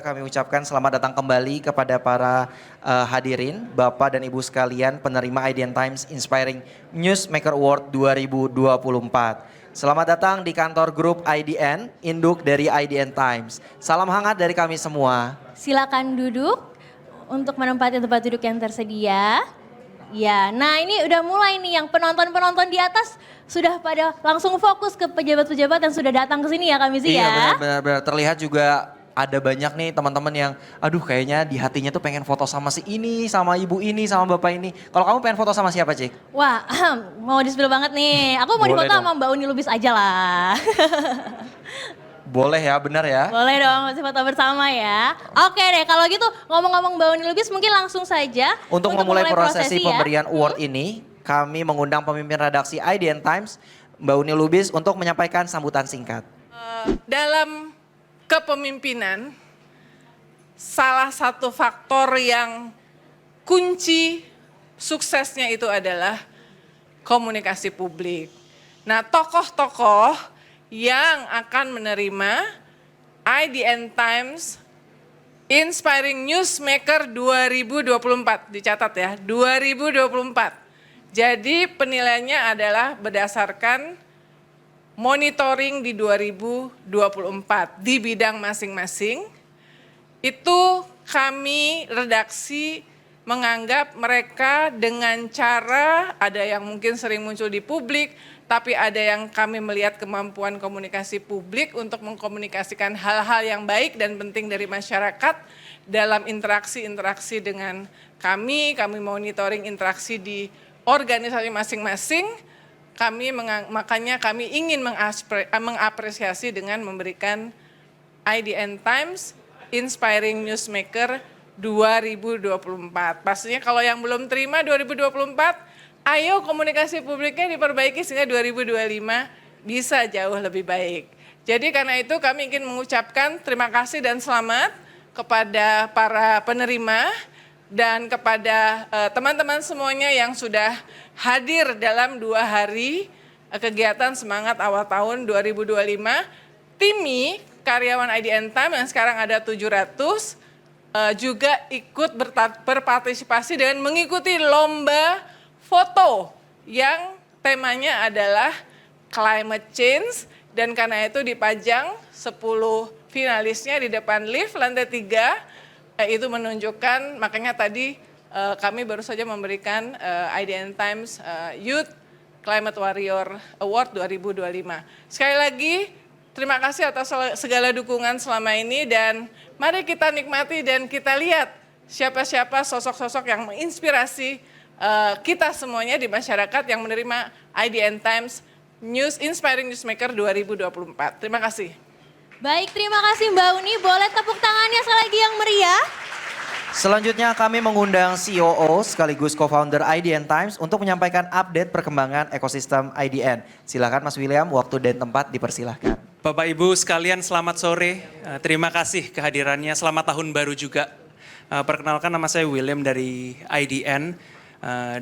kami ucapkan selamat datang kembali kepada para hadirin, Bapak dan Ibu sekalian penerima IDN Times Inspiring Newsmaker Award 2024. Selamat datang di kantor grup IDN, induk dari IDN Times. Salam hangat dari kami semua. Silakan duduk untuk menempati tempat duduk yang tersedia. Ya, nah ini udah mulai nih yang penonton-penonton di atas sudah pada langsung fokus ke pejabat-pejabat yang sudah datang ke sini ya Kak Mizi ya. Iya benar-benar terlihat juga ada banyak nih teman-teman yang aduh kayaknya di hatinya tuh pengen foto sama si ini, sama ibu ini, sama bapak ini. Kalau kamu pengen foto sama siapa Cik? Wah mau di-spill banget nih, aku mau Boleh difoto dong. sama Mbak Uni Lubis aja lah. Boleh ya, benar ya? Boleh dong, masih foto bersama ya. Oke deh, kalau gitu ngomong-ngomong Mbak Uni Lubis mungkin langsung saja. Untuk memulai prosesi ya. pemberian award ini, kami mengundang pemimpin redaksi IDN Times, Mbak Uni Lubis untuk menyampaikan sambutan singkat. Dalam kepemimpinan, salah satu faktor yang kunci suksesnya itu adalah komunikasi publik. Nah, tokoh-tokoh yang akan menerima IDN Times Inspiring Newsmaker 2024, dicatat ya, 2024. Jadi penilaiannya adalah berdasarkan monitoring di 2024 di bidang masing-masing. Itu kami redaksi menganggap mereka dengan cara ada yang mungkin sering muncul di publik, tapi ada yang kami melihat kemampuan komunikasi publik untuk mengkomunikasikan hal-hal yang baik dan penting dari masyarakat dalam interaksi-interaksi dengan kami monitoring interaksi di organisasi masing-masing. Makanya kami ingin mengapresiasi dengan memberikan IDN Times Inspiring Newsmaker 2024. Pastinya kalau yang belum terima 2024, ayo komunikasi publiknya diperbaiki sehingga 2025 bisa jauh lebih baik. Jadi karena itu kami ingin mengucapkan terima kasih dan selamat kepada para penerima dan kepada teman-teman semuanya yang sudah hadir dalam 2 hari kegiatan semangat awal tahun 2025. Timi karyawan IDN Times yang sekarang ada 700 juga ikut berpartisipasi dengan mengikuti lomba foto yang temanya adalah climate change dan karena itu dipajang 10 finalisnya di depan lift lantai 3. Itu menunjukkan, makanya tadi kami baru saja memberikan IDN Times Youth Climate Warrior Award 2025. Sekali lagi terima kasih atas segala dukungan selama ini dan mari kita nikmati dan kita lihat siapa-siapa sosok-sosok yang menginspirasi kita semuanya di masyarakat yang menerima IDN Times Inspiring Newsmaker 2024. Terima kasih. Baik, terima kasih Mbak Uni. Boleh tepuk tangannya sekali lagi yang meriah. Selanjutnya kami mengundang COO sekaligus co-founder IDN Times untuk menyampaikan update perkembangan ekosistem IDN. Silakan Mas William, waktu dan tempat dipersilahkan. Bapak Ibu sekalian selamat sore, terima kasih kehadirannya, selamat tahun baru juga. Perkenalkan nama saya William dari IDN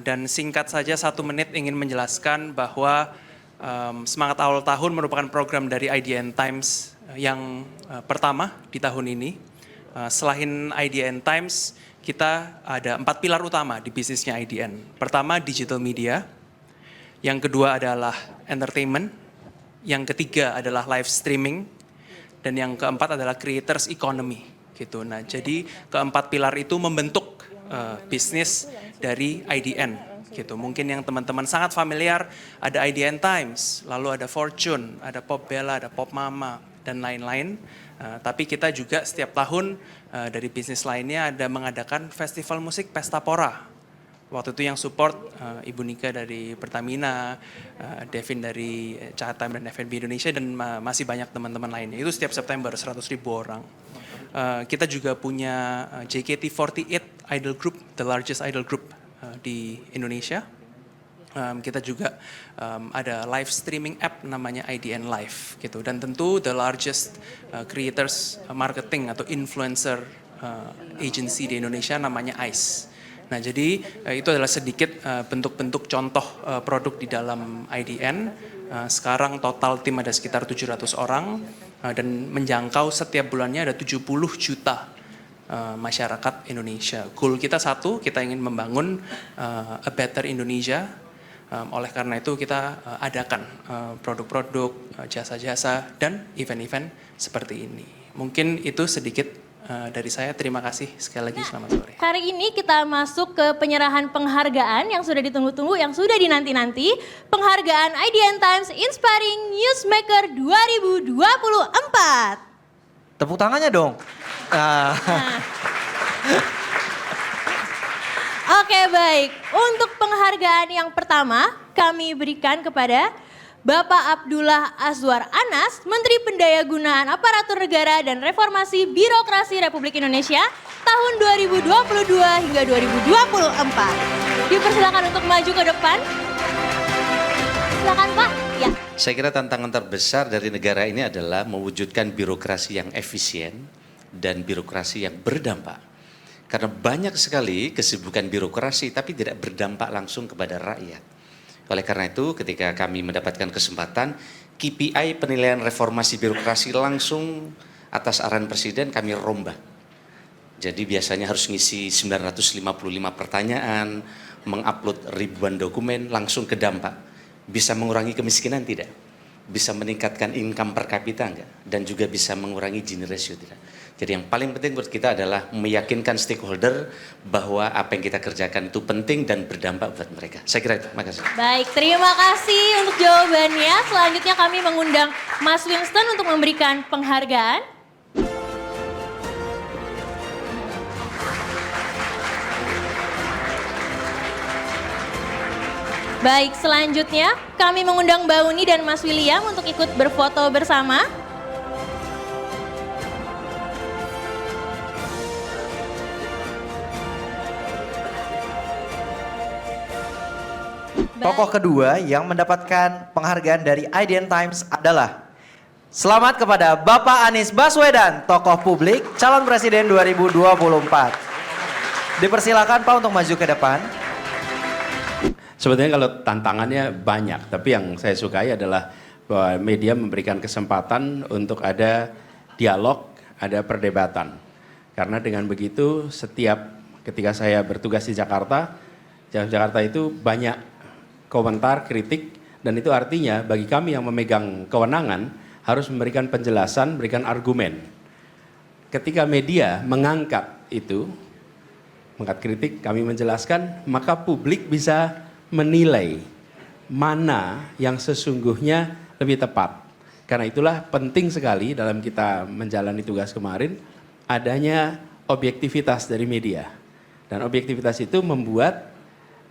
dan singkat saja 1 menit ingin menjelaskan bahwa Semangat Awal Tahun merupakan program dari IDN Times yang pertama di tahun ini. Selain IDN Times, kita ada 4 pilar utama di bisnisnya IDN. Pertama, digital media. Yang kedua adalah entertainment. Yang ketiga adalah live streaming. Dan yang keempat adalah creators economy. Gitu. Nah, jadi keempat pilar itu membentuk bisnis dari IDN. Gitu. Mungkin yang teman-teman sangat familiar, ada IDN Times, lalu ada Fortune, ada Pop Bella, ada Pop Mama, dan lain-lain. Tapi kita juga setiap tahun dari bisnis lainnya ada mengadakan festival musik Pesta Pora. Waktu itu yang support Ibu Nika dari Pertamina, Devin dari Cahatam dan FNB Indonesia, dan masih banyak teman-teman lainnya. Itu setiap September 100.000 orang. Kita juga punya JKT48 idol group, the largest idol group di Indonesia. Kita juga ada live streaming app namanya IDN Live gitu, dan tentu the largest creators marketing atau influencer agency di Indonesia namanya ICE. Nah, jadi itu adalah sedikit bentuk-bentuk contoh produk di dalam IDN. Sekarang total tim ada sekitar 700 orang. dan menjangkau setiap bulannya ada 70 juta masyarakat Indonesia. Goal kita satu, kita ingin membangun a better Indonesia. Oleh karena itu kita adakan produk-produk, jasa-jasa, dan event-event seperti ini. Mungkin itu sedikit dari saya. Terima kasih sekali lagi, selamat sore. Hari ini kita masuk ke penyerahan penghargaan yang sudah ditunggu-tunggu, yang sudah dinanti-nanti. Penghargaan IDN Times Inspiring Newsmaker 2024. Tepuk tangannya dong. Nah. Oke, baik. Untuk penghargaan yang pertama kami berikan kepada Bapak Abdullah Azwar Anas, Menteri Pendayagunaan Aparatur Negara dan Reformasi Birokrasi Republik Indonesia tahun 2022 hingga 2024. Dipersilakan untuk maju ke depan. Silakan Pak. Ya. Saya kira tantangan terbesar dari negara ini adalah mewujudkan birokrasi yang efisien dan birokrasi yang berdampak. Karena banyak sekali kesibukan birokrasi tapi tidak berdampak langsung kepada rakyat. Oleh karena itu ketika kami mendapatkan kesempatan, KPI penilaian reformasi birokrasi langsung atas arahan Presiden kami rombak. Jadi biasanya harus ngisi 955 pertanyaan, mengupload ribuan dokumen langsung ke dampak. Bisa mengurangi kemiskinan tidak? Bisa meningkatkan income per kapita enggak? Dan juga bisa mengurangi Gini ratio tidak? Jadi yang paling penting buat kita adalah meyakinkan stakeholder bahwa apa yang kita kerjakan itu penting dan berdampak buat mereka. Saya kira itu, makasih. Baik, terima kasih untuk jawabannya. Selanjutnya kami mengundang Mas Winston untuk memberikan penghargaan. Baik, selanjutnya kami mengundang Mbak Uni dan Mas William untuk ikut berfoto bersama. Tokoh kedua yang mendapatkan penghargaan dari IDN Times adalah selamat kepada Bapak Anies Baswedan, tokoh publik, calon presiden 2024. Dipersilakan Pak untuk maju ke depan. Sebetulnya kalau tantangannya banyak, tapi yang saya sukai adalah bahwa media memberikan kesempatan untuk ada dialog, ada perdebatan. Karena dengan begitu setiap ketika saya bertugas di Jakarta itu banyak komentar, kritik, dan itu artinya bagi kami yang memegang kewenangan harus memberikan penjelasan, memberikan argumen. Ketika media mengangkat itu, mengangkat kritik, kami menjelaskan, maka publik bisa menilai mana yang sesungguhnya lebih tepat. Karena itulah penting sekali dalam kita menjalani tugas kemarin, adanya objektivitas dari media. Dan objektivitas itu membuat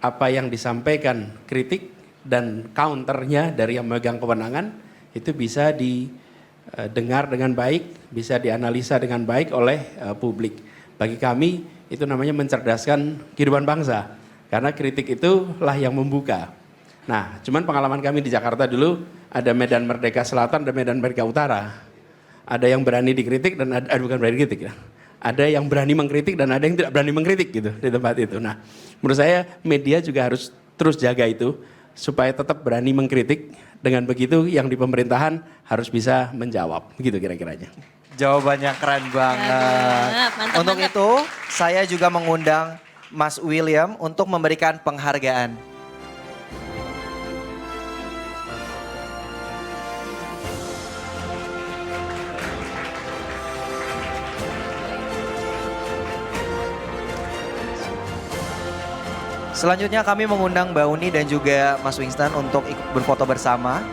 apa yang disampaikan kritik dan counternya dari yang memegang kewenangan itu bisa didengar dengan baik, bisa dianalisa dengan baik oleh publik. Bagi kami itu namanya mencerdaskan kehidupan bangsa, karena kritik itulah yang membuka. Nah, cuman pengalaman kami di Jakarta dulu ada Medan Merdeka Selatan dan Medan Merdeka Utara. Ada yang berani dikritik dan ada bukan berani dikritik ya. Ada yang berani mengkritik dan ada yang tidak berani mengkritik gitu di tempat itu. Nah, menurut saya media juga harus terus jaga itu supaya tetap berani mengkritik. Dengan begitu yang di pemerintahan harus bisa menjawab. Begitu kira-kiranya. Jawabannya keren banget. Mantap, Untuk mantap. itu saya juga mengundang Mas William untuk memberikan penghargaan. Selanjutnya kami mengundang Mbak Uni dan juga Mas Winston untuk ikut berfoto bersama.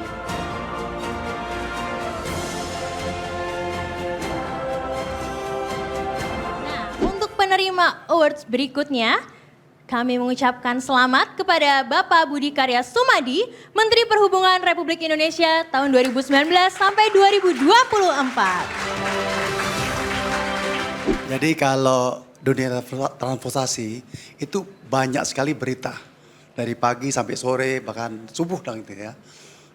Nah, untuk penerima awards berikutnya, kami mengucapkan selamat kepada Bapak Budi Karya Sumadi, Menteri Perhubungan Republik Indonesia tahun 2019 sampai 2024. Jadi kalau dunia transportasi itu banyak sekali berita dari pagi sampai sore bahkan subuh dan gitu ya.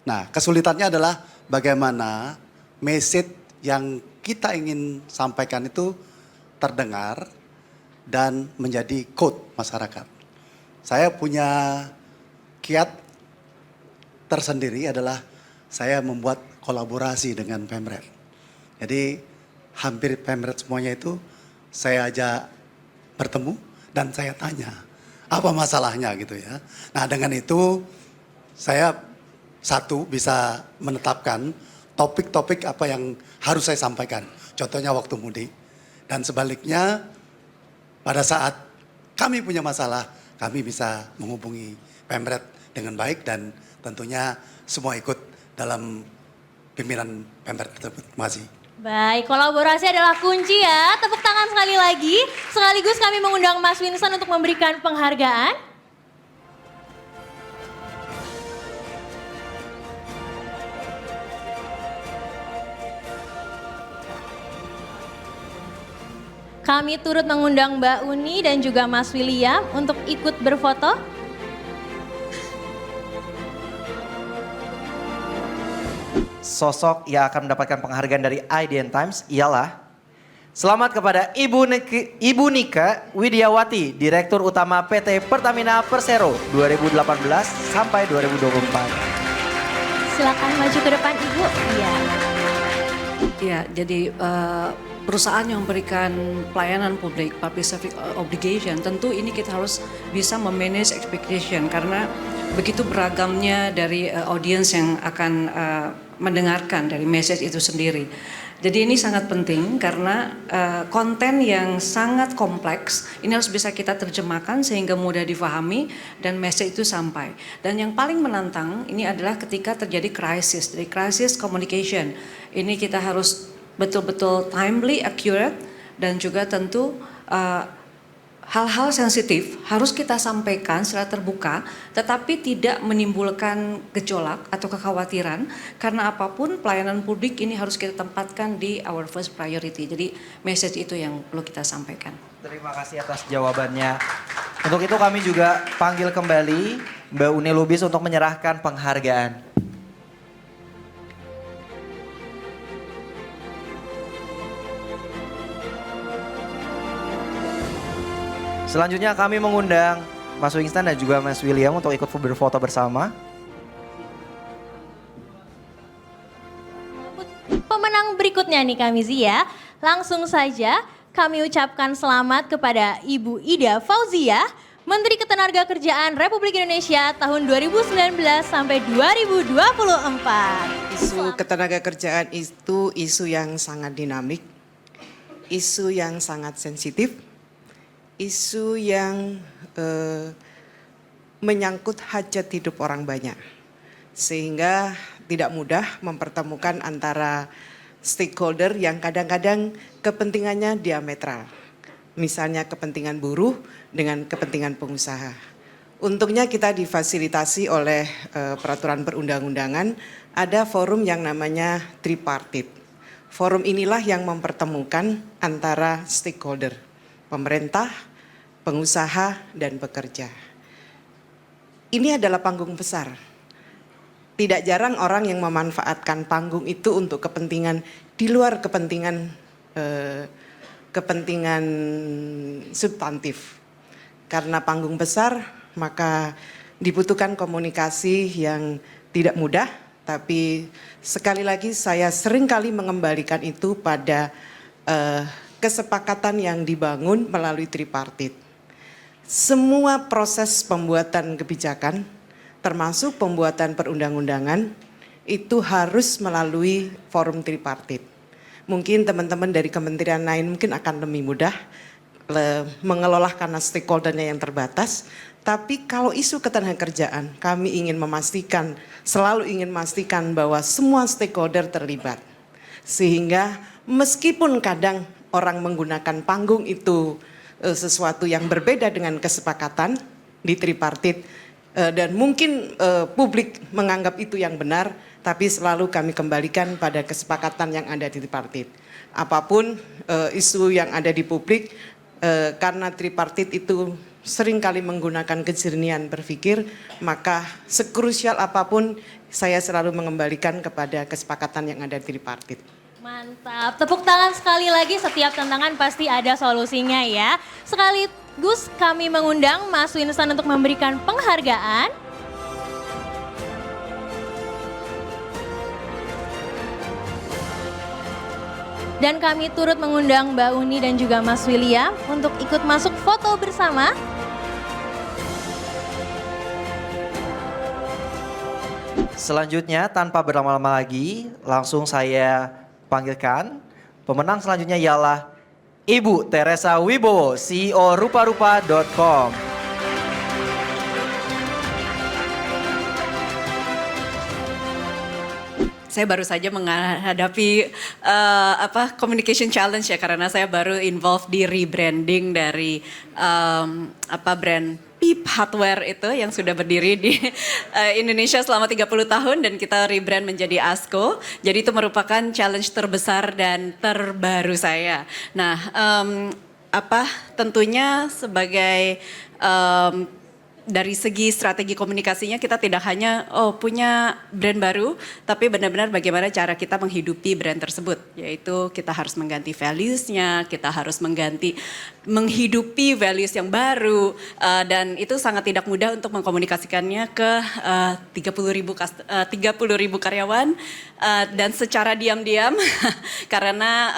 Nah, kesulitannya adalah bagaimana message yang kita ingin sampaikan itu terdengar dan menjadi code masyarakat. Saya punya kiat tersendiri adalah saya membuat kolaborasi dengan Pemret. Jadi hampir Pemret semuanya itu saya ajak bertemu dan saya tanya apa masalahnya gitu ya. Nah dengan itu saya satu bisa menetapkan topik-topik apa yang harus saya sampaikan. Contohnya waktu mudik. Dan sebaliknya pada saat kami punya masalah, kami bisa menghubungi Pemret dengan baik dan tentunya semua ikut dalam pimpinan Pemret tersebut. Terima kasih. Baik, kolaborasi adalah kunci ya. Tepuk tangan sekali lagi. Sekaligus kami mengundang Mas Winston untuk memberikan penghargaan. Kami turut mengundang Mbak Uni dan juga Mas William untuk ikut berfoto. Sosok yang akan mendapatkan penghargaan dari IDN Times ialah selamat kepada Ibu Nika Widiawati, Direktur Utama PT Pertamina Persero 2018 sampai 2024. Silakan maju ke depan Ibu. Iya. Ya, jadi perusahaan yang memberikan pelayanan publik, public service obligation, tentu ini kita harus bisa memanage expectation karena begitu beragamnya dari audiens yang akan mendengarkan dari message itu sendiri. Jadi ini sangat penting karena konten yang sangat kompleks ini harus bisa kita terjemahkan sehingga mudah difahami dan message itu sampai. Dan yang paling menantang ini adalah ketika terjadi krisis, dari crisis communication. Ini kita harus betul-betul timely, accurate, dan juga tentu hal-hal sensitif harus kita sampaikan secara terbuka, tetapi tidak menimbulkan gejolak atau kekhawatiran, karena apapun pelayanan publik ini harus kita tempatkan di our first priority. Jadi message itu yang perlu kita sampaikan. Terima kasih atas jawabannya. Untuk itu kami juga panggil kembali Mbak Uni Lubis untuk menyerahkan penghargaan. Selanjutnya kami mengundang Mas Winston dan juga Mas William untuk ikut berfoto bersama. Pemenang berikutnya nih kami Zia. Langsung saja kami ucapkan selamat kepada Ibu Ida Fauzia, Menteri Ketenagakerjaan Republik Indonesia tahun 2019 sampai 2024. Isu ketenagakerjaan itu isu yang sangat dinamik, isu yang sangat sensitif, isu yang menyangkut hajat hidup orang banyak. Sehingga tidak mudah mempertemukan antara stakeholder yang kadang-kadang kepentingannya diametral. Misalnya kepentingan buruh dengan kepentingan pengusaha. Untungnya kita difasilitasi oleh peraturan perundang-undangan, ada forum yang namanya tripartit. Forum inilah yang mempertemukan antara stakeholder, pemerintah, pengusaha, dan pekerja. Ini adalah panggung besar. Tidak jarang orang yang memanfaatkan panggung itu untuk kepentingan di luar kepentingan substantif. Karena panggung besar, maka dibutuhkan komunikasi yang tidak mudah, tapi sekali lagi saya seringkali mengembalikan itu pada kesepakatan yang dibangun melalui tripartit. Semua proses pembuatan kebijakan, termasuk pembuatan perundang-undangan, itu harus melalui forum tripartit. Mungkin teman-teman dari kementerian lain mungkin akan lebih mudah mengelola karena stakeholdernya yang terbatas. Tapi kalau isu ketenagakerjaan, kami ingin memastikan, selalu ingin memastikan bahwa semua stakeholder terlibat. Sehingga meskipun kadang orang menggunakan panggung itu sesuatu yang berbeda dengan kesepakatan di tripartit, dan mungkin publik menganggap itu yang benar, tapi selalu kami kembalikan pada kesepakatan yang ada di tripartit. Apapun isu yang ada di publik, karena tripartit itu seringkali menggunakan kejernihan berpikir, maka sekrusial apapun saya selalu mengembalikan kepada kesepakatan yang ada di tripartit. Mantap, tepuk tangan sekali lagi, setiap tantangan pasti ada solusinya ya. Sekaligus kami mengundang Mas Winston untuk memberikan penghargaan. Dan kami turut mengundang Mbak Uni dan juga Mas William untuk ikut masuk foto bersama. Selanjutnya tanpa berlama-lama lagi, langsung saya panggilkan pemenang selanjutnya ialah Ibu Teresa Wibowo, CEO ruparupa.com. Saya baru saja menghadapi communication challenge ya, karena saya baru involved di rebranding dari brand PIP Hardware itu yang sudah berdiri di Indonesia selama 30 tahun dan kita rebrand menjadi ASKO. Jadi itu merupakan challenge terbesar dan terbaru saya. Nah, tentunya sebagai dari segi strategi komunikasinya kita tidak hanya punya brand baru, tapi benar-benar bagaimana cara kita menghidupi brand tersebut. Yaitu kita harus mengganti values-nya, kita harus menghidupi values yang baru, dan itu sangat tidak mudah untuk mengkomunikasikannya ke 30.000 karyawan, dan secara diam-diam karena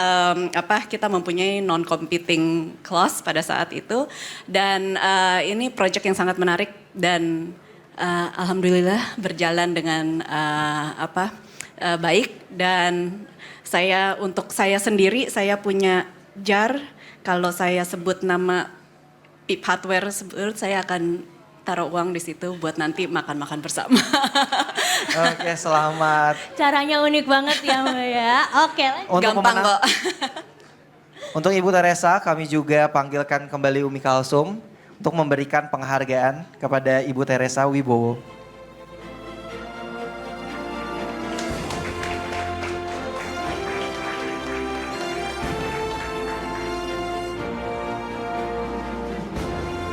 kita mempunyai non-competing clause pada saat itu, dan ini project yang sangat menarik dan alhamdulillah berjalan dengan baik. Dan untuk saya sendiri saya punya jar, kalau saya sebut nama PIP Hardware saya akan taruh uang di situ buat nanti makan-makan bersama. Oke, selamat. Caranya unik banget ya Mbak ya. Oke, gampang kok. Untuk Ibu Teresa, kami juga panggilkan kembali Umi Kalsum untuk memberikan penghargaan kepada Ibu Teresa Wibowo.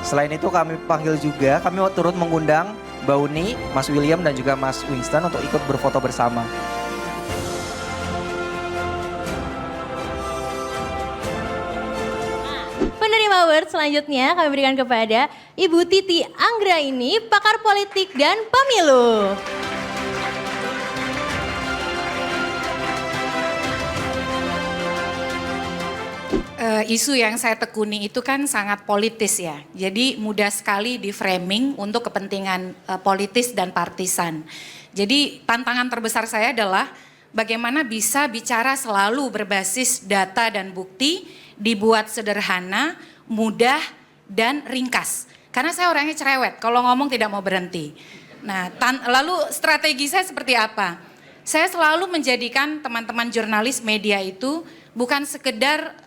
Selain itu kami panggil juga, kami turut mengundang Mbak Uni, Mas William dan juga Mas Winston untuk ikut berfoto bersama. Penerima award selanjutnya kami berikan kepada Ibu Titi Anggraini, pakar politik dan pemilu. Isu yang saya tekuni itu kan sangat politis ya. Jadi mudah sekali di framing untuk kepentingan politis dan partisan. Jadi tantangan terbesar saya adalah bagaimana bisa bicara selalu berbasis data dan bukti, dibuat sederhana, mudah, dan ringkas. Karena saya orangnya cerewet, kalau ngomong tidak mau berhenti. Nah, lalu strategi saya seperti apa? Saya selalu menjadikan teman-teman jurnalis media itu bukan sekedar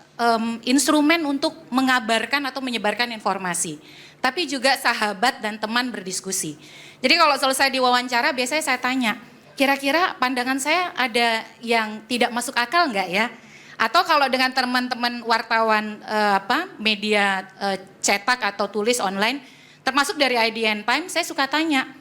instrumen untuk mengabarkan atau menyebarkan informasi, tapi juga sahabat dan teman berdiskusi. Jadi kalau selesai diwawancara biasanya saya tanya, kira-kira pandangan saya ada yang tidak masuk akal nggak ya? Atau kalau dengan teman-teman wartawan media cetak atau tulis online, termasuk dari IDN Times, saya suka tanya,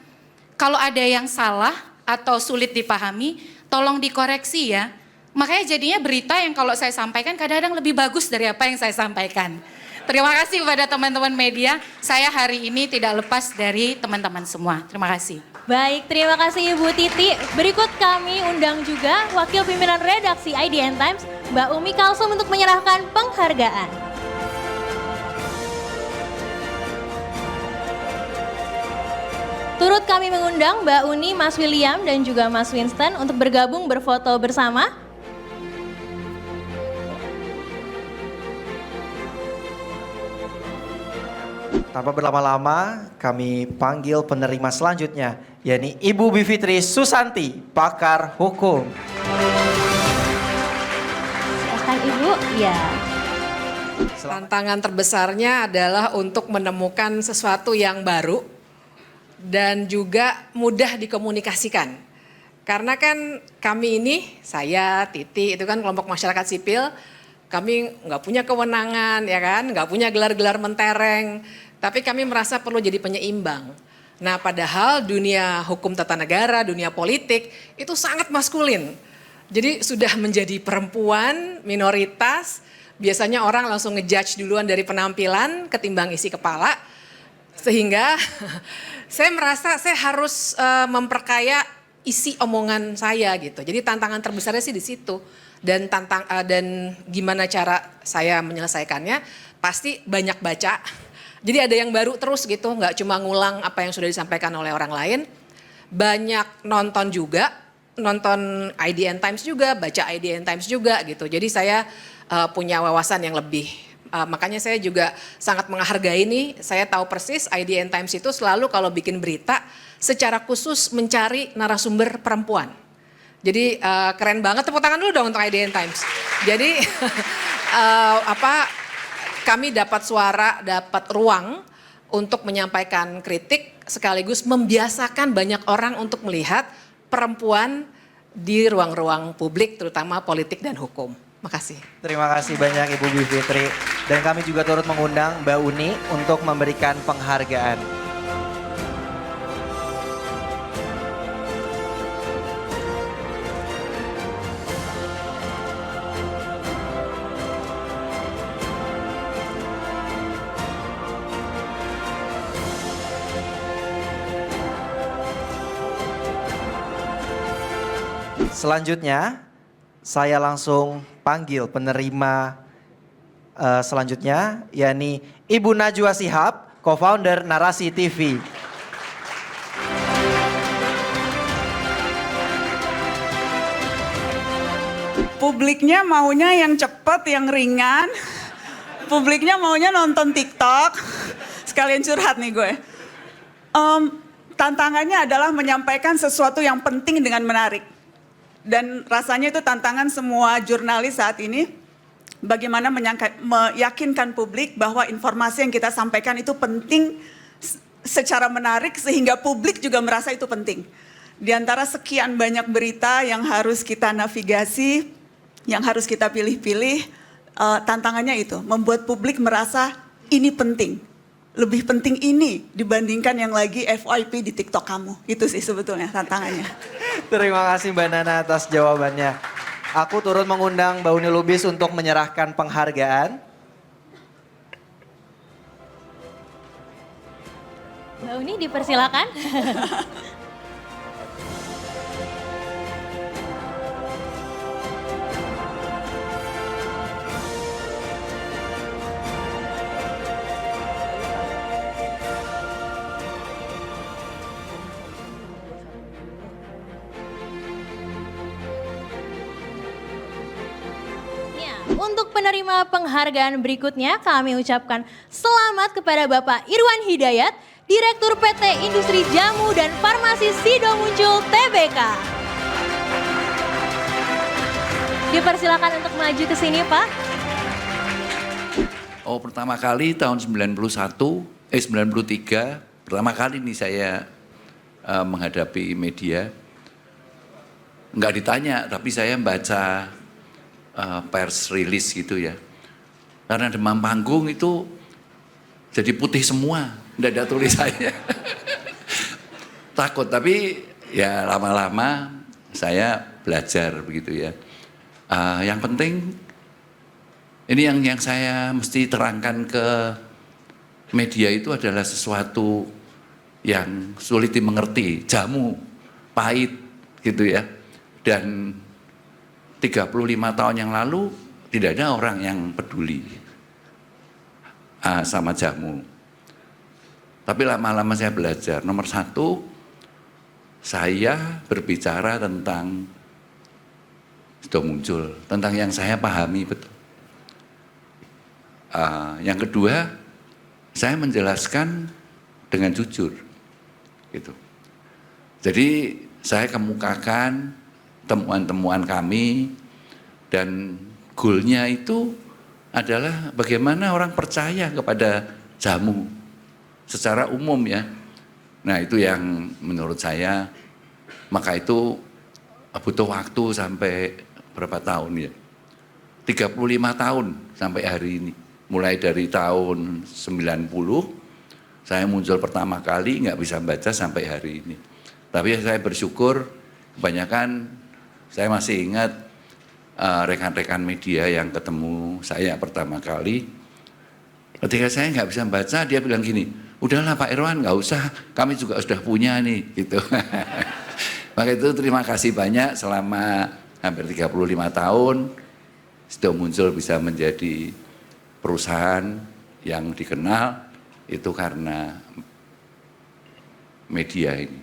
kalau ada yang salah atau sulit dipahami, tolong dikoreksi ya. Makanya jadinya berita yang kalau saya sampaikan kadang-kadang lebih bagus dari apa yang saya sampaikan. Terima kasih kepada teman-teman media, saya hari ini tidak lepas dari teman-teman semua. Terima kasih. Baik, terima kasih Ibu Titi. Berikut kami undang juga Wakil Pimpinan Redaksi IDN Times, Mbak Umi Kalsum untuk menyerahkan penghargaan. Turut kami mengundang Mbak Uni, Mas William, dan juga Mas Winston untuk bergabung berfoto bersama. Tanpa berlama-lama, kami panggil penerima selanjutnya, yakni Ibu Bivitri Susanti, pakar hukum. Silakan Ibu, ya. Tantangan terbesarnya adalah untuk menemukan sesuatu yang baru dan juga mudah dikomunikasikan. Karena kan kami ini, saya, Titi, itu kan kelompok masyarakat sipil, kami nggak punya kewenangan, ya kan, nggak punya gelar-gelar mentereng, tapi kami merasa perlu jadi penyeimbang. Nah, padahal dunia hukum tata negara, dunia politik itu sangat maskulin. Jadi sudah menjadi perempuan, minoritas, biasanya orang langsung ngejudge duluan dari penampilan ketimbang isi kepala. Sehingga saya merasa saya harus memperkaya isi omongan saya gitu. Jadi tantangan terbesarnya sih di situ. dan gimana cara saya menyelesaikannya, pasti banyak baca. Jadi ada yang baru terus gitu, nggak cuma ngulang apa yang sudah disampaikan oleh orang lain. Banyak nonton juga, nonton IDN Times juga, baca IDN Times juga gitu. Jadi saya punya wawasan yang lebih. Makanya saya juga sangat menghargai nih, saya tahu persis IDN Times itu selalu kalau bikin berita secara khusus mencari narasumber perempuan. Jadi keren banget, tepuk tangan dulu dong untuk IDN Times. Jadi kami dapat suara, dapat ruang untuk menyampaikan kritik sekaligus membiasakan banyak orang untuk melihat perempuan di ruang-ruang publik terutama politik dan hukum. Makasih. Terima kasih banyak Ibu Bivitri. Dan kami juga turut mengundang Mbak Uni untuk memberikan penghargaan. Selanjutnya, saya langsung panggil penerima selanjutnya, yakni Ibu Najwa Shihab, co-founder Narasi TV. Publiknya maunya yang cepat, yang ringan. Publiknya maunya nonton TikTok. Sekalian curhat nih gue. Tantangannya adalah menyampaikan sesuatu yang penting dengan menarik. Dan rasanya itu tantangan semua jurnalis saat ini, bagaimana meyakinkan publik bahwa informasi yang kita sampaikan itu penting secara menarik sehingga publik juga merasa itu penting. Di antara sekian banyak berita yang harus kita navigasi, yang harus kita pilih-pilih, tantangannya itu, membuat publik merasa ini penting. Lebih penting ini dibandingkan yang lagi FYP di TikTok kamu. Itu sih sebetulnya tantangannya. Terima kasih Mbak Nana atas jawabannya. Aku turut mengundang Mbak Uni Lubis untuk menyerahkan penghargaan. Mbak Uni dipersilakan. Untuk penerima penghargaan berikutnya kami ucapkan selamat kepada Bapak Irwan Hidayat, Direktur PT Industri Jamu dan Farmasi Sido Muncul Tbk. Dipersilakan untuk maju ke sini Pak. Oh pertama kali tahun 93, pertama kali nih saya menghadapi media. Enggak ditanya tapi saya membaca pers release gitu ya. Karena demam panggung itu jadi putih semua, enggak ada tulisannya. Takut, tapi ya lama-lama saya belajar begitu ya. Yang penting, ini yang saya mesti terangkan ke media itu adalah sesuatu yang sulit dimengerti, jamu, pahit gitu ya. Dan 35 tahun yang lalu tidak ada orang yang peduli sama jamu. Tapi lama-lama saya belajar. Nomor satu, saya berbicara tentang Sido Muncul, tentang yang saya pahami betul. Yang kedua, saya menjelaskan dengan jujur, gitu. Jadi saya kemukakan temuan-temuan kami dan goalnya itu adalah bagaimana orang percaya kepada jamu secara umum ya. Nah itu yang menurut saya, maka itu butuh waktu sampai berapa tahun ya? 35 tahun sampai hari ini. Mulai dari tahun 90, saya muncul pertama kali nggak bisa baca sampai hari ini. Tapi saya bersyukur kebanyakan, saya masih ingat rekan-rekan media yang ketemu saya pertama kali. Ketika saya nggak bisa baca, dia bilang gini, udahlah Pak Irwan nggak usah, kami juga sudah punya nih, gitu. Maka itu terima kasih banyak selama hampir 35 tahun, sudah muncul bisa menjadi perusahaan yang dikenal, itu karena media ini.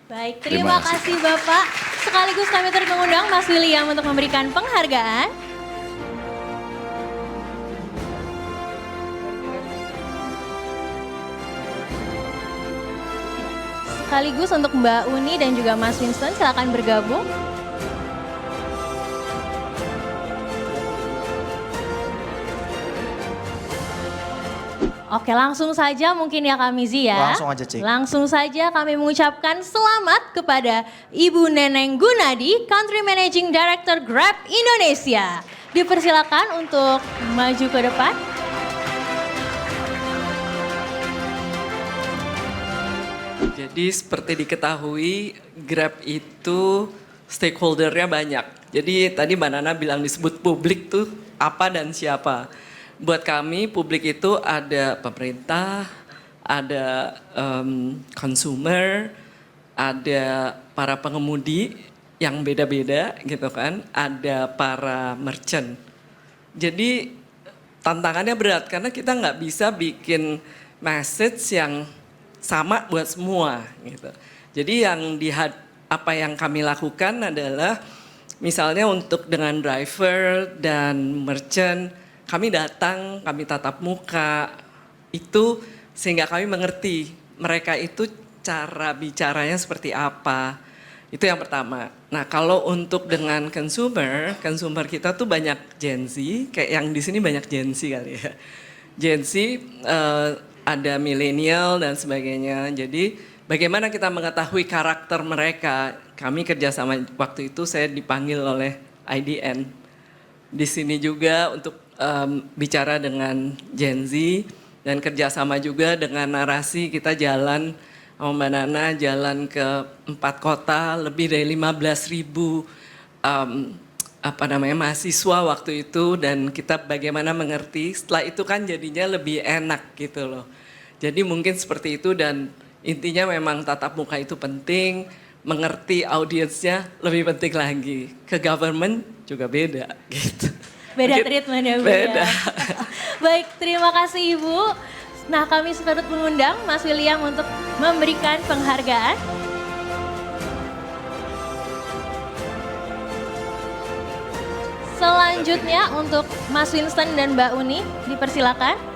Baik, terima kasih Bapak. Sekaligus kami turut mengundang Mas William untuk memberikan penghargaan. Sekaligus untuk Mbak Uni dan juga Mas Winston, silakan bergabung. Oke, langsung saja mungkin ya Kak Mizi ya. Langsung aja, Cik. Langsung saja kami mengucapkan selamat kepada Ibu Neneng Gunadi, Country Managing Director Grab Indonesia. Dipersilakan untuk maju ke depan. Jadi seperti diketahui Grab itu stakeholdernya banyak. Jadi tadi Mbak Nana bilang disebut publik tuh apa dan siapa. Buat kami publik itu ada pemerintah, ada consumer, ada para pengemudi yang beda-beda gitu kan, ada para merchant. Jadi tantangannya berat karena kita nggak bisa bikin message yang sama buat semua gitu. Jadi apa yang kami lakukan adalah misalnya untuk dengan driver dan merchant, kami datang, kami tatap muka, itu sehingga kami mengerti mereka itu cara bicaranya seperti apa. Itu yang pertama. Nah kalau untuk dengan consumer kita tuh banyak Gen Z, kayak yang di sini banyak Gen Z kali ya. Gen Z ada milenial dan sebagainya. Jadi bagaimana kita mengetahui karakter mereka? Kami kerjasama waktu itu saya dipanggil oleh IDN. Di sini juga untuk bicara dengan Gen Z dan kerjasama juga dengan narasi kita jalan sama Mbak Nana jalan ke 4 kota lebih dari 15.000 mahasiswa waktu itu dan kita bagaimana mengerti setelah itu kan jadinya lebih enak gitu loh. Jadi mungkin seperti itu dan intinya memang tatap muka itu penting, mengerti audiensnya lebih penting lagi. Ke government juga beda gitu. Beda treatment ya Bu. Beda. Baik, terima kasih Ibu. Nah kami turut mengundang Mas William untuk memberikan penghargaan. Selanjutnya untuk Mas Winston dan Mbak Uni, dipersilakan.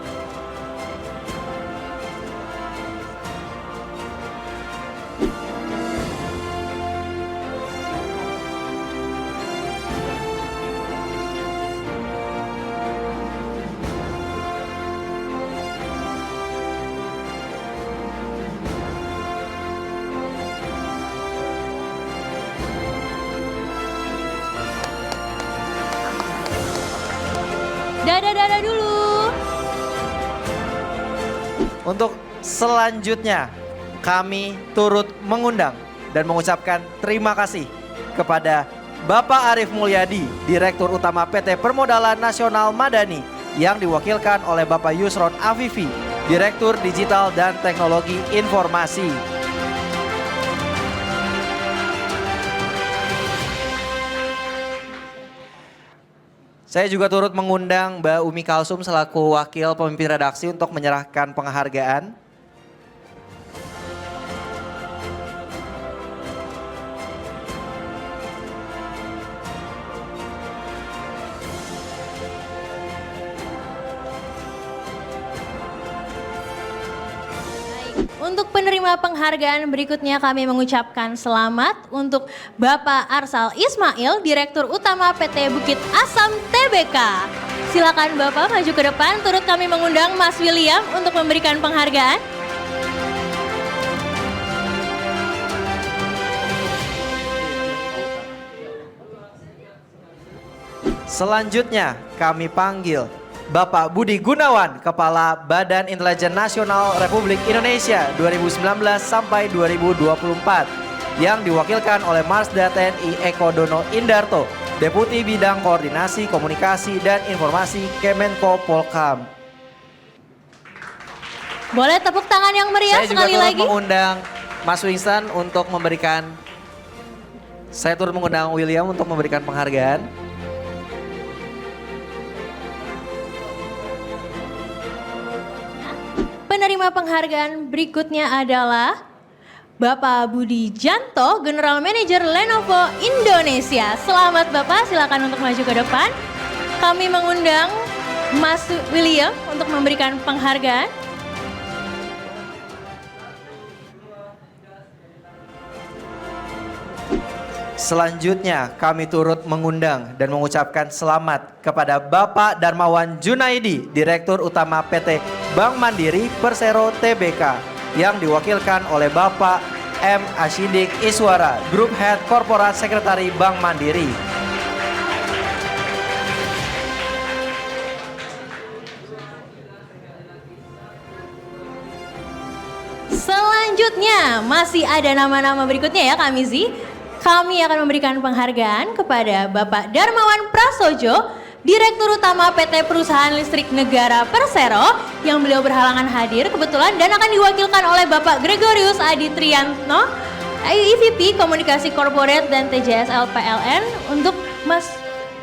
Dadah dulu. Untuk selanjutnya kami turut mengundang dan mengucapkan terima kasih kepada Bapak Arief Mulyadi, Direktur Utama PT Permodalan Nasional Madani yang diwakilkan oleh Bapak Yusron Afifi, Direktur Digital dan Teknologi Informasi. Saya juga turut mengundang Mbak Umi Kalsum selaku Wakil Pemimpin Redaksi untuk menyerahkan penghargaan. Untuk penerima penghargaan berikutnya kami mengucapkan selamat untuk Bapak Arsal Ismail, Direktur Utama PT Bukit Asam Tbk. Silakan Bapak maju ke depan, turut kami mengundang Mas William untuk memberikan penghargaan. Selanjutnya kami panggil Bapak Budi Gunawan, Kepala Badan Intelijen Nasional Republik Indonesia 2019 sampai 2024 yang diwakilkan oleh Marsda TNI Eko Dono Indarto, Deputi Bidang Koordinasi Komunikasi dan Informasi Kemenko Polkam. Boleh tepuk tangan yang meriah Saya juga sekali turut lagi. mengundang Mas Winston untuk memberikan Saya turut mengundang William untuk memberikan penghargaan. Penerima penghargaan berikutnya adalah Bapak Budi Janto, General Manager Lenovo Indonesia. Selamat Bapak, silakan untuk maju ke depan. Kami mengundang Mas William untuk memberikan penghargaan. Selanjutnya kami turut mengundang dan mengucapkan selamat kepada Bapak Darmawan Junaidi, Direktur Utama PT Bank Mandiri Persero Tbk, yang diwakilkan oleh Bapak M. Ashidik Iswara, Group Head Corporate Secretary Bank Mandiri. Selanjutnya masih ada nama-nama berikutnya ya Kak Mizi. Kami akan memberikan penghargaan kepada Bapak Darmawan Prasojo, Direktur Utama PT Perusahaan Listrik Negara Persero, yang beliau berhalangan hadir kebetulan dan akan diwakilkan oleh Bapak Gregorius Adi Triantno, EVP Komunikasi Corporate dan TJSL PLN. Untuk Mas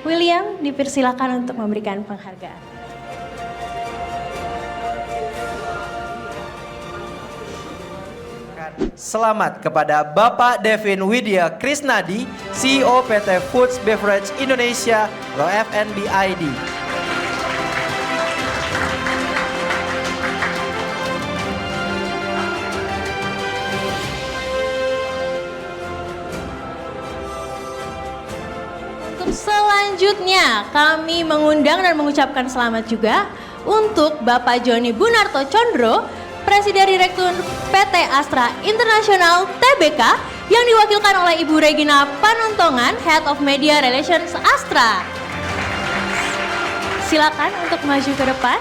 William dipersilakan untuk memberikan penghargaan. Selamat kepada Bapak Devin Widya Krisnadi, CEO PT Foods Beverage Indonesia atau FNBID. Untuk selanjutnya kami mengundang dan mengucapkan selamat juga untuk Bapak Joni Bunarto Condro, Presiden Direktur PT Astra International Tbk, yang diwakilkan oleh Ibu Regina Panontongan, Head of Media Relations Astra. Silakan untuk maju ke depan.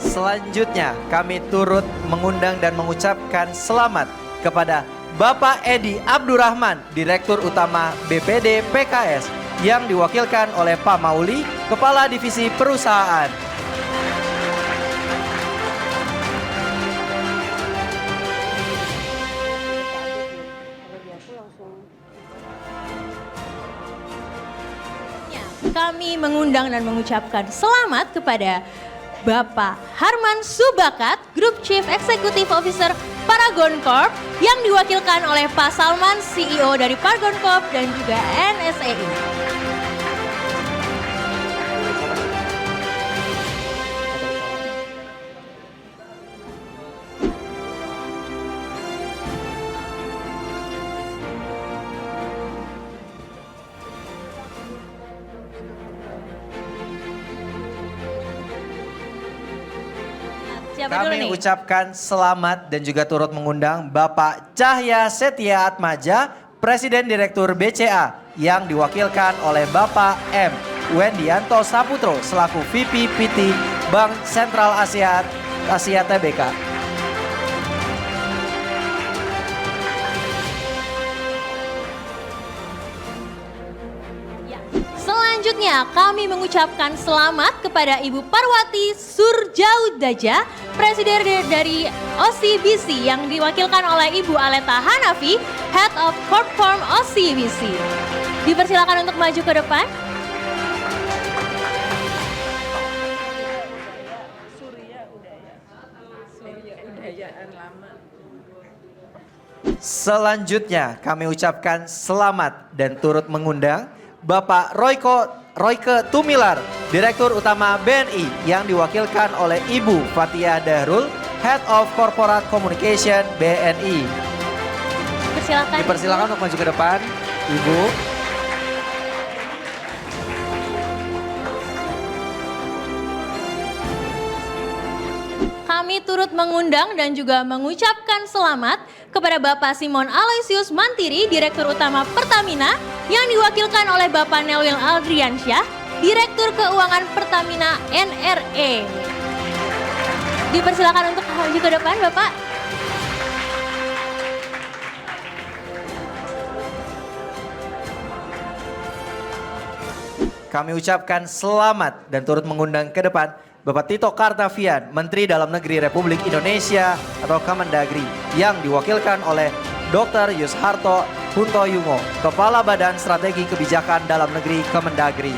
Selanjutnya kami turut mengundang dan mengucapkan selamat kepada Bapak Edi Abdurrahman, Direktur Utama BPD PKS, yang diwakilkan oleh Pak Mauli, Kepala Divisi Perusahaan. Kami mengundang dan mengucapkan selamat kepada Bapak Harman Subakat, Group Chief Executive Officer Paragon Corp, yang diwakilkan oleh Pak Salman, CEO dari Paragon Corp dan juga NSEI. Kami ucapkan selamat dan juga turut mengundang Bapak Cahya Setia Atmaja, Presiden Direktur BCA, yang diwakilkan oleh Bapak M. Wendianto Saputro selaku VP PT Bank Sentral Asia Tbk. Selanjutnya kami mengucapkan selamat kepada Ibu Parwati Surjaudaja, Presiden dari OCBC, yang diwakilkan oleh Ibu Aleta Hanafi, Head of Corp Form OCBC. Dipersilakan untuk maju ke depan. Selanjutnya kami ucapkan selamat dan turut mengundang Bapak Royke Tumilar, Direktur Utama BNI, yang diwakilkan oleh Ibu Fatia Dahrul, Head of Corporate Communication BNI. Dipersilakan untuk maju ke depan, Ibu. Kami turut mengundang dan juga mengucapkan selamat kepada Bapak Simon Aloysius Mantiri, Direktur Utama Pertamina, yang diwakilkan oleh Bapak Nelwil Aldriansyah, Direktur Keuangan Pertamina NRE. Dipersilakan untuk maju ke depan, Bapak. Kami ucapkan selamat dan turut mengundang ke depan Bapak Tito Karnavian, Menteri Dalam Negeri Republik Indonesia atau Kemendagri, yang diwakilkan oleh Dr. Yusharto Huntoyungo, Kepala Badan Strategi Kebijakan Dalam Negeri Kemendagri.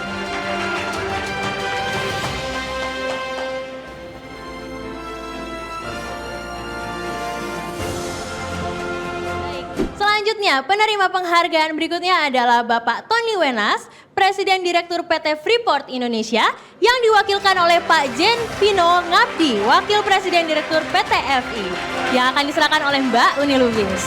Selanjutnya, penerima penghargaan berikutnya adalah Bapak Tony Wenas, Presiden Direktur PT Freeport Indonesia, yang diwakilkan oleh Pak Jen Pino Ngabdi, Wakil Presiden Direktur PT FI, yang akan diserahkan oleh Mbak Uni Lubis.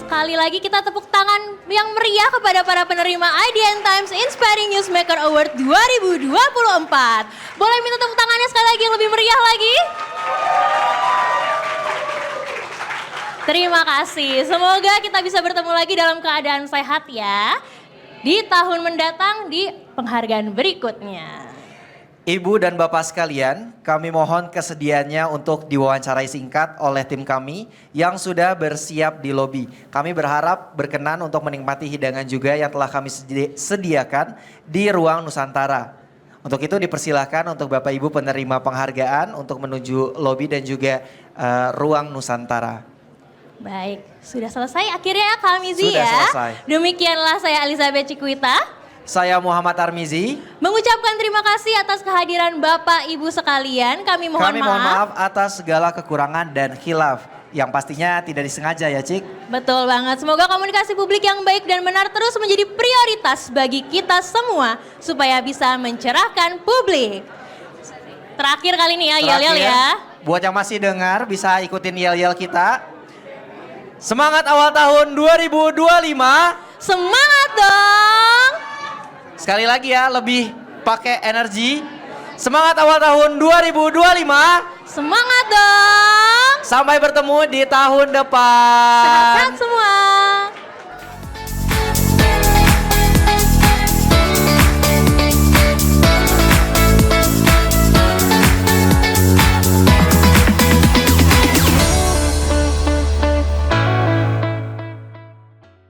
Sekali lagi kita tepuk tangan yang meriah kepada para penerima IDN Times Inspiring Newsmaker Award 2024. Boleh minta tepuk tangannya sekali lagi yang lebih meriah lagi? Terima kasih. Semoga kita bisa bertemu lagi dalam keadaan sehat ya. Di tahun mendatang di penghargaan berikutnya. Ibu dan Bapak sekalian, kami mohon kesediaannya untuk diwawancarai singkat oleh tim kami yang sudah bersiap di lobi. Kami berharap berkenan untuk menikmati hidangan juga yang telah kami sediakan di ruang Nusantara. Untuk itu dipersilahkan untuk Bapak Ibu penerima penghargaan untuk menuju lobi dan juga ruang Nusantara. Baik, sudah selesai akhirnya ya Kak Mizi Sudah ya. selesai. Demikianlah saya Elizabeth Cikwita. Saya Muhammad Armizi. Mengucapkan terima kasih atas kehadiran Bapak Ibu sekalian. Kami mohon maaf atas segala kekurangan dan khilaf yang pastinya tidak disengaja ya Cik. Betul banget. Semoga komunikasi publik yang baik dan benar terus menjadi prioritas bagi kita semua supaya bisa mencerahkan publik. Terakhir kali ini ya yel-yel ya. Buat yang masih dengar bisa ikutin yel-yel kita. Semangat awal tahun 2025. Semangat dong. Sekali lagi ya, lebih pakai energi. Semangat awal tahun 2025. Semangat dong. Sampai bertemu di tahun depan. Sehat-sehat semua.